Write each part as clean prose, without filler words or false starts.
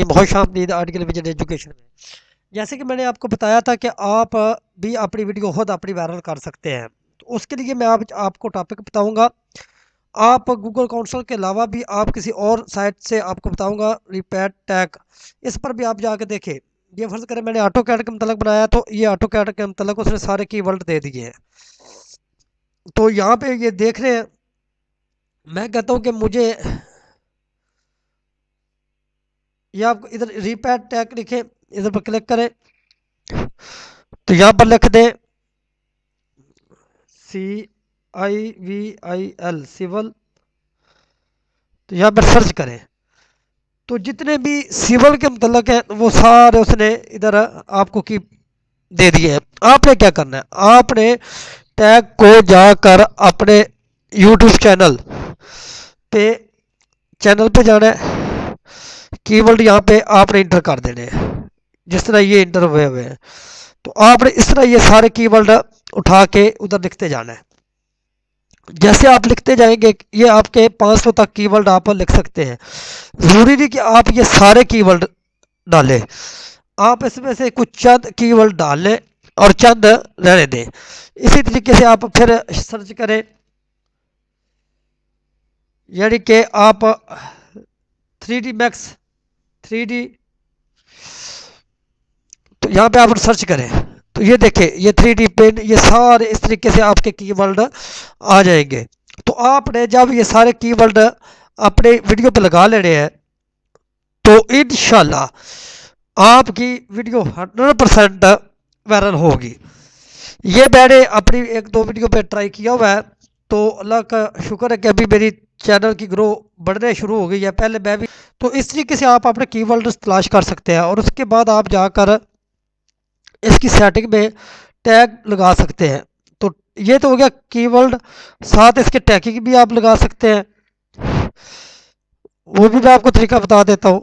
خوش آمدید article vision education میں۔ جیسے کہ میں نے آپ کو بتایا تھا کہ آپ بھی اپنی ویڈیو خود اپنی وائرل کر سکتے ہیں، تو اس کے لیے میں آپ کو ٹاپک بتاؤں گا۔ آپ گوگل کونسل کے علاوہ بھی آپ کسی اور سائٹ سے آپ کو بتاؤں گا ریپیٹ ٹیگ، اس پر بھی آپ جا کے دیکھیں۔ یہ فرض کریں میں نے آٹو کیڈ کے متعلق بنایا، تو یہ آٹو کیڈ کے متعلق اس نے سارے کی ورڈ دے دیے ہیں۔ تو یہاں پہ یہ دیکھ رہے ہیں، میں کہتا ہوں کہ مجھے یہ آپ ادھر ریپیٹ ٹیگ لکھیں، ادھر پر کلک کریں تو یہاں پر لکھ دیں CIVIL سول، تو یہاں پر سرچ کریں تو جتنے بھی سول کے متعلق ہیں وہ سارے اس نے ادھر آپ کو کی دے دیے ہیں۔ آپ نے کیا کرنا ہے، آپ نے ٹیگ کو جا کر اپنے یوٹیوب چینل پہ جانا ہے، کی ورڈ یہاں پہ آپ نے انٹر کر دینے ہیں، جس طرح یہ انٹر ہوئے ہیں، تو آپ نے اس طرح یہ سارے کی ورڈ اٹھا کے ادھر لکھتے جانا ہے۔ جیسے آپ لکھتے جائیں گے یہ آپ کے 500 تک کی ورڈ آپ لکھ سکتے ہیں۔ ضروری نہیں کہ آپ یہ سارے کی ورڈ ڈالیں، آپ اس میں سے کچھ چند کی ورڈ ڈال لیں اور چند رہنے دیں۔ اسی طریقے سے آپ پھر سرچ کریں، یعنی کہ آپ 3D میکس 3D، تو یہاں پہ آپ سرچ کریں تو یہ دیکھیں یہ 3D پین، یہ سارے اس طریقے سے آپ کے کی ورڈ آ جائیں گے۔ تو آپ نے جب یہ سارے کی ورڈ اپنے ویڈیو پہ لگا لینے ہیں تو انشاءاللہ آپ کی ویڈیو 100% وائرل ہوگی۔ یہ میں نے اپنی ایک دو ویڈیو پہ ٹرائی کیا ہوا ہے، تو اللہ کا شکر ہے کہ ابھی میری چینل کی گرو بڑھنے شروع ہو گئی ہے۔ پہلے میں بھی، تو اس طریقے سے آپ اپنے کی ورڈ تلاش کر سکتے ہیں، اور اس کے بعد آپ جا کر اس کی سیٹنگ میں ٹیگ لگا سکتے ہیں۔ تو یہ تو ہو گیا کی ورڈ، ساتھ اس کے ٹیگنگ بھی آپ لگا سکتے ہیں، وہ بھی میں آپ کو طریقہ بتا دیتا ہوں۔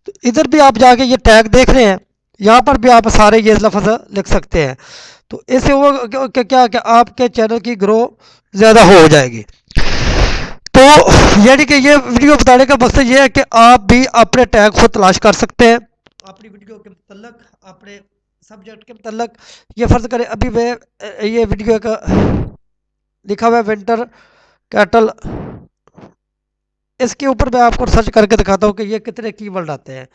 تو ادھر بھی آپ جا کے یہ ٹیگ دیکھ رہے ہیں، یہاں پر بھی آپ سارے یہ لفظ لکھ سکتے ہیں، تو اس سے وہ کیا کہ آپ کے چینل کی گرو زیادہ ہو جائے گی۔ تو یعنی کہ یہ ویڈیو بتانے کا مقصد یہ ہے کہ آپ بھی اپنے ٹیگ کو تلاش کر سکتے ہیں اپنی ویڈیو کے متعلق، اپنے سبجیکٹ کے متعلق۔ یہ فرض کریں ابھی میں یہ ویڈیو کا لکھا ہوا ہے ونٹر کیٹل، اس کے اوپر میں آپ کو سرچ کر کے دکھاتا ہوں کہ یہ کتنے کی ورڈ آتے ہیں۔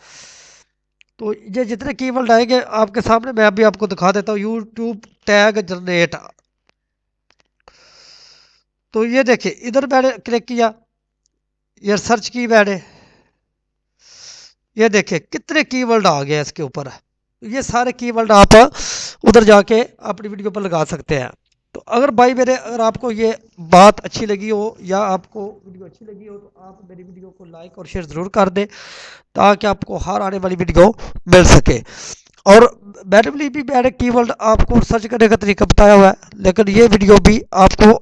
تو یہ جتنے کی ورڈ آئیں گے آپ کے سامنے میں ابھی آپ کو دکھا دیتا ہوں۔ یوٹیوب ٹیگ جنریٹ، تو یہ دیکھیں ادھر میں نے کلک کیا، یہ سرچ کی میں نے، یہ دیکھیں کتنے کی ورڈ آ گئے اس کے اوپر۔ یہ سارے کی ورڈ آپ ادھر جا کے اپنی ویڈیو پر لگا سکتے ہیں۔ تو اگر بھائی میرے اگر آپ کو یہ بات اچھی لگی ہو یا آپ کو ویڈیو اچھی لگی ہو تو آپ میری ویڈیو کو لائک اور شیئر ضرور کر دیں، تاکہ آپ کو ہر آنے والی ویڈیو مل سکے۔ اور مینولی بھی میں نے کی ورڈ آپ کو سرچ کرنے کا طریقہ بتایا ہوا ہے، لیکن یہ ویڈیو بھی آپ کو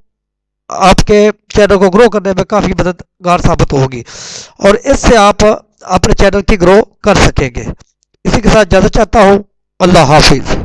آپ کے چینل کو گرو کرنے میں کافی مددگار ثابت ہوگی، اور اس سے آپ اپنے چینل کی گرو کر سکیں گے۔ اسی کے ساتھ اجازت چاہتا ہوں، اللہ حافظ۔